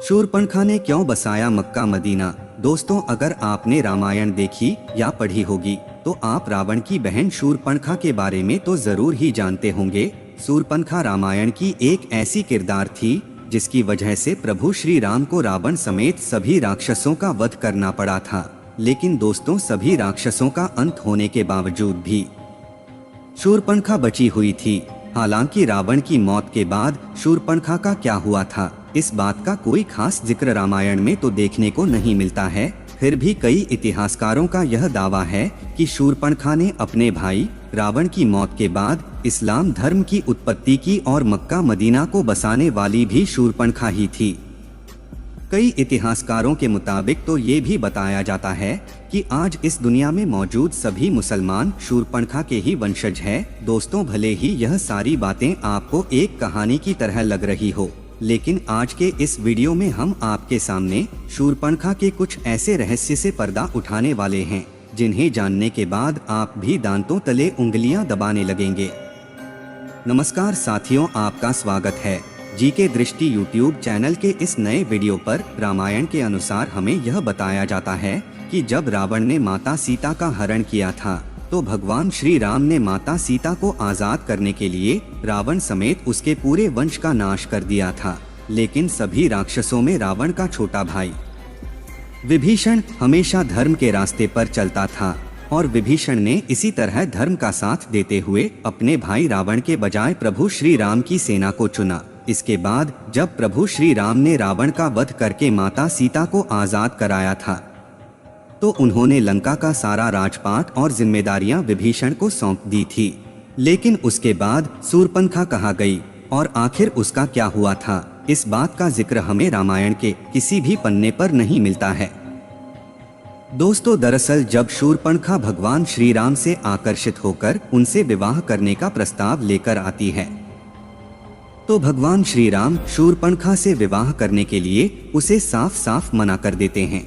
शूरपणखा ने क्यों बसाया मक्का मदीना। दोस्तों, अगर आपने रामायण देखी या पढ़ी होगी तो आप रावण की बहन शूरपणखा के बारे में तो जरूर ही जानते होंगे। शूरपणखा रामायण की एक ऐसी किरदार थी जिसकी वजह से प्रभु श्री राम को रावण समेत सभी राक्षसों का वध करना पड़ा था। लेकिन दोस्तों, सभी राक्षसों का अंत होने के बावजूद भी शूरपणखा बची हुई थी। हालांकि रावण की मौत के बाद शूरपणखा का क्या हुआ था, इस बात का कोई खास जिक्र रामायण में तो देखने को नहीं मिलता है। फिर भी कई इतिहासकारों का यह दावा है कि शूरपणखा ने अपने भाई रावण की मौत के बाद इस्लाम धर्म की उत्पत्ति की और मक्का मदीना को बसाने वाली भी शूरपणखा ही थी। कई इतिहासकारों के मुताबिक तो ये भी बताया जाता है कि आज इस दुनिया में मौजूद सभी मुसलमान शूरपणखा के ही वंशज हैं। दोस्तों, भले ही यह सारी बातें आपको एक कहानी की तरह लग रही हो, लेकिन आज के इस वीडियो में हम आपके सामने शूरपणखा के कुछ ऐसे रहस्य से पर्दा उठाने वाले हैं जिन्हें जानने के बाद आप भी दांतों तले उंगलियां दबाने लगेंगे। नमस्कार साथियों, आपका स्वागत है जीके दृष्टि यूट्यूब चैनल के इस नए वीडियो पर। रामायण के अनुसार हमें यह बताया जाता है कि जब रावण ने माता सीता का हरण किया था तो भगवान श्री राम ने माता सीता को आजाद करने के लिए रावण समेत उसके पूरे वंश का नाश कर दिया था। लेकिन सभी राक्षसों में रावण का छोटा भाई विभीषण हमेशा धर्म के रास्ते पर चलता था और विभीषण ने इसी तरह धर्म का साथ देते हुए अपने भाई रावण के बजाय प्रभु श्री राम की सेना को चुना। इसके बाद जब प्रभु श्री राम ने रावण का वध करके माता सीता को आजाद कराया था तो उन्होंने लंका का सारा राजपाट और जिम्मेदारियां विभीषण को सौंप दी थी। लेकिन उसके बाद शूरपणखा कहाँ गई और आखिर उसका क्या हुआ था, इस बात का जिक्र हमें रामायण के किसी भी पन्ने पर नहीं मिलता है। दोस्तों, दरअसल जब शूरपणखा भगवान श्री राम से आकर्षित होकर उनसे विवाह करने का प्रस्ताव लेकर आती है तो भगवान श्री राम शूरपणखा से विवाह करने के लिए उसे साफ साफ मना कर देते हैं,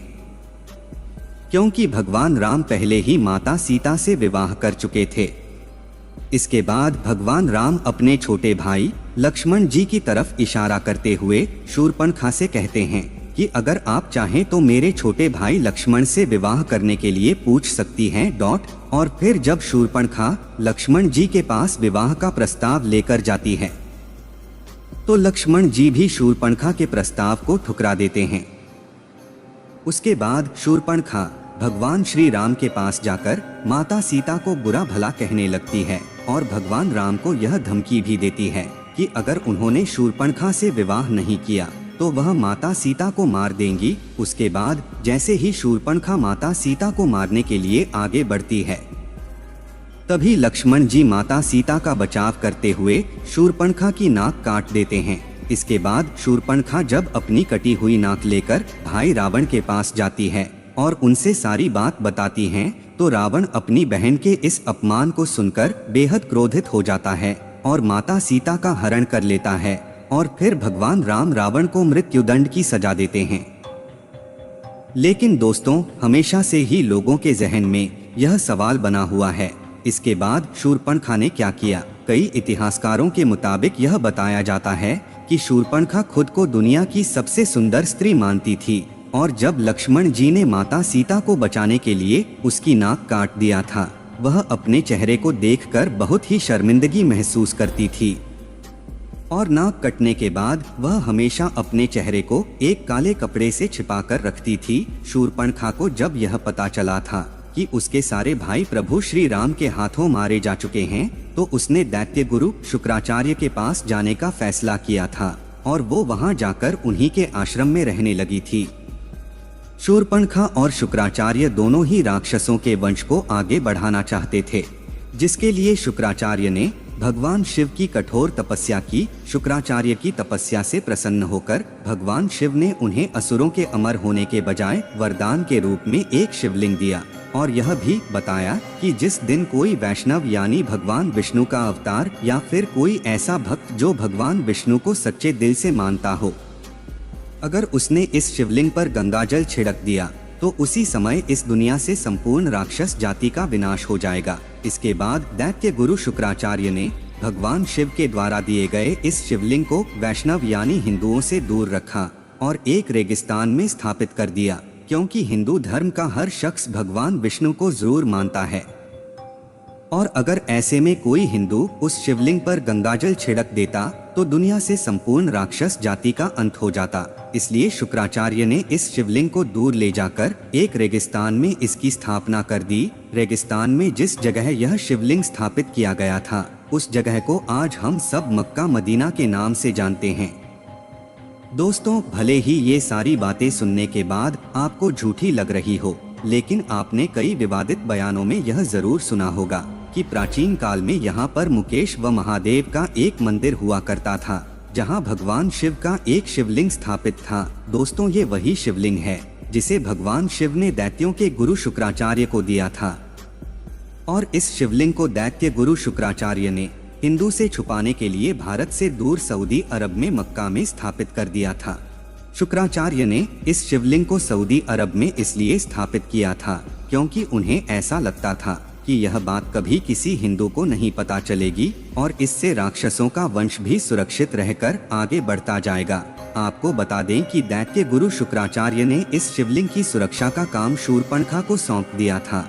क्योंकि भगवान राम पहले ही माता सीता से विवाह कर चुके थे। इसके बाद भगवान राम अपने छोटे भाई लक्ष्मण जी की तरफ इशारा करते हुए शूरपणखा से कहते हैं कि अगर आप चाहें तो मेरे छोटे भाई लक्ष्मण से विवाह करने के लिए पूछ सकती हैं। और फिर जब शूरपणखा लक्ष्मण जी के पास विवाह का प्रस्ताव लेकर जाती है तो लक्ष्मण जी भी शूरपणखा के प्रस्ताव को ठुकरा देते हैं। उसके बाद शूरपणखा भगवान श्री राम के पास जाकर माता सीता को बुरा भला कहने लगती है और भगवान राम को यह धमकी भी देती है कि अगर उन्होंने शूरपणखा से विवाह नहीं किया तो वह माता सीता को मार देंगी। उसके बाद जैसे ही शूरपणखा माता सीता को मारने के लिए आगे बढ़ती है तभी लक्ष्मण जी माता सीता का बचाव करते हुए शूरपणखा की नाक काट देते हैं। इसके बाद शूरपणखा जब अपनी कटी हुई नाक लेकर भाई रावण के पास जाती है और उनसे सारी बात बताती हैं तो रावण अपनी बहन के इस अपमान को सुनकर बेहद क्रोधित हो जाता है और माता सीता का हरण कर लेता है और फिर भगवान राम रावण को मृत्युदंड की सजा देते हैं। लेकिन दोस्तों, हमेशा से ही लोगों के जहन में यह सवाल बना हुआ है, इसके बाद शूरपणखा ने क्या किया। कई इतिहासकारों के मुताबिक यह बताया जाता है कि शूरपणखा खुद को दुनिया की सबसे सुंदर स्त्री मानती थी और जब लक्ष्मण जी ने माता सीता को बचाने के लिए उसकी नाक काट दिया था, वह अपने चेहरे को देखकर बहुत ही शर्मिंदगी महसूस करती थी और नाक कटने के बाद वह हमेशा अपने चेहरे को एक काले कपड़े से छिपाकर रखती थी। शूरपणखा को जब यह पता चला था कि उसके सारे भाई प्रभु श्री राम के हाथों मारे जा चुके हैं तो उसने दैत्य गुरु शुक्राचार्य के पास जाने का फैसला किया था और वो वहां जाकर उन्हीं के आश्रम में रहने लगी थी। शूरपणखा और शुक्राचार्य दोनों ही राक्षसों के वंश को आगे बढ़ाना चाहते थे, जिसके लिए शुक्राचार्य ने भगवान शिव की कठोर तपस्या की। शुक्राचार्य की तपस्या से प्रसन्न होकर भगवान शिव ने उन्हें असुरों के अमर होने के बजाय वरदान के रूप में एक शिवलिंग दिया और यह भी बताया कि जिस दिन कोई वैष्णव यानी भगवान विष्णु का अवतार या फिर कोई ऐसा भक्त जो भगवान विष्णु को सच्चे दिल से मानता हो, अगर उसने इस शिवलिंग पर गंगाजल छिड़क दिया तो उसी समय इस दुनिया से संपूर्ण राक्षस जाति का विनाश हो जाएगा। इसके बाद दैत्य गुरु शुक्राचार्य ने भगवान शिव के द्वारा दिए गए इस शिवलिंग को वैष्णव यानी हिंदुओं से दूर रखा और एक रेगिस्तान में स्थापित कर दिया, क्योंकि हिंदू धर्म का हर शख्स भगवान विष्णु को जरूर मानता है। और अगर ऐसे में कोई हिंदू उस शिवलिंग पर गंगाजल छिड़क देता तो दुनिया से संपूर्ण राक्षस जाति का अंत हो जाता। इसलिए शुक्राचार्य ने इस शिवलिंग को दूर ले जाकर एक रेगिस्तान में इसकी स्थापना कर दी। रेगिस्तान में जिस जगह यह शिवलिंग स्थापित किया गया था, उस जगह को आज हम सब मक्का मदीना के नाम से जानते हैं। दोस्तों, भले ही ये सारी बातें सुनने के बाद आपको झूठी लग रही हो, लेकिन आपने कई विवादित बयानों में यह जरूर सुना होगा कि प्राचीन काल में यहाँ पर मुकेश व महादेव का एक मंदिर हुआ करता था, जहाँ भगवान शिव का एक शिवलिंग स्थापित था। दोस्तों, ये वही शिवलिंग है जिसे भगवान शिव ने दैत्यों के गुरु शुक्राचार्य को दिया था। और इस शिवलिंग को दैत्य गुरु शुक्राचार्य ने हिंदू से छुपाने के लिए भारत से दूर सऊदी अरब में मक्का में स्थापित कर दिया था। शुक्राचार्य ने इस शिवलिंग को सऊदी अरब में इसलिए स्थापित किया था क्योंकि उन्हें ऐसा लगता था कि यह बात कभी किसी हिंदू को नहीं पता चलेगी और इससे राक्षसों का वंश भी सुरक्षित रहकर आगे बढ़ता जाएगा। आपको बता दें कि दैत्य गुरु शुक्राचार्य ने इस शिवलिंग की सुरक्षा का काम शूर्पणखा को सौंप दिया था।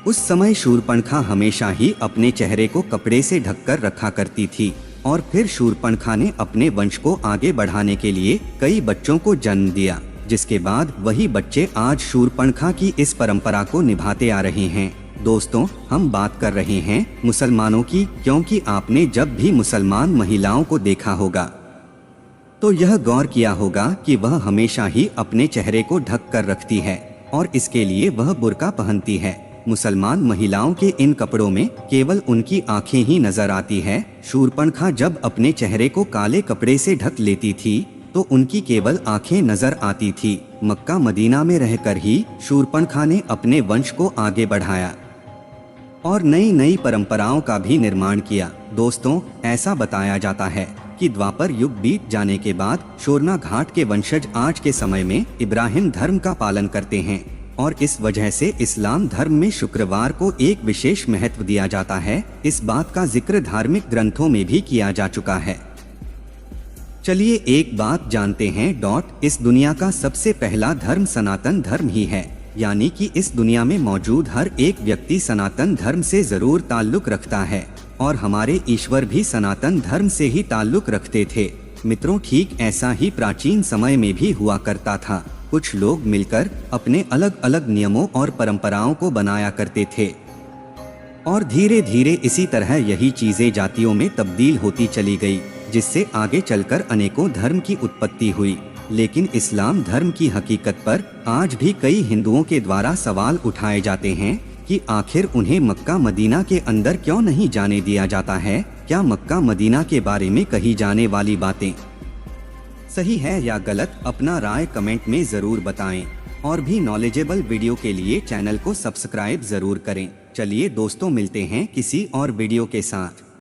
उस समय शूर्पणखा हमेशा ही अपने चेहरे को कपड़े से ढककर रखा करती थी और फिर शूर्पणखा ने अपने वंश को आगे बढ़ाने के लिए कई बच्चों को जन्म दिया, जिसके बाद वही बच्चे आज शूर्पणखा की इस परंपरा को निभाते आ रहे हैं। दोस्तों, हम बात कर रहे हैं मुसलमानों की, क्योंकि आपने जब भी मुसलमान महिलाओं को देखा होगा तो यह गौर किया होगा कि वह हमेशा ही अपने चेहरे को ढक कर रखती है और इसके लिए वह बुर्का पहनती है। मुसलमान महिलाओं के इन कपड़ों में केवल उनकी आंखें ही नजर आती है। शूर्पणखा जब अपने चेहरे को काले कपड़े से ढक लेती थी तो उनकी केवल आंखें नजर आती थी। मक्का मदीना में रहकर ही शूर्पणखा ने अपने वंश को आगे बढ़ाया और नई नई परंपराओं का भी निर्माण किया। दोस्तों, ऐसा बताया जाता है कि द्वापर युग बीत जाने के बाद शोरना घाट के वंशज आज के समय में इब्राहिम धर्म का पालन करते हैं और इस वजह से इस्लाम धर्म में शुक्रवार को एक विशेष महत्व दिया जाता है। इस बात का जिक्र धार्मिक ग्रंथों में भी किया जा चुका है। चलिए एक बात जानते हैं। इस दुनिया का सबसे पहला धर्म सनातन धर्म ही है, यानी कि इस दुनिया में मौजूद हर एक व्यक्ति सनातन धर्म से जरूर ताल्लुक रखता है और हमारे ईश्वर भी सनातन धर्म से ही ताल्लुक रखते थे। मित्रों, ठीक ऐसा ही प्राचीन समय में भी हुआ करता था। कुछ लोग मिलकर अपने अलग अलग नियमों और परंपराओं को बनाया करते थे और धीरे धीरे इसी तरह यही चीजें जातियों में तब्दील होती चली गई, जिससे आगे चलकर अनेकों धर्म की उत्पत्ति हुई। लेकिन इस्लाम धर्म की हकीकत पर आज भी कई हिंदुओं के द्वारा सवाल उठाए जाते हैं कि आखिर उन्हें मक्का मदीना के अंदर क्यों नहीं जाने दिया जाता है। क्या मक्का मदीना के बारे में कही जाने वाली बातें सही है या गलत? अपना राय कमेंट में जरूर बताएं और भी नॉलेजेबल वीडियो के लिए चैनल को सब्सक्राइब जरूर करें। चलिए दोस्तों, मिलते हैं किसी और वीडियो के साथ।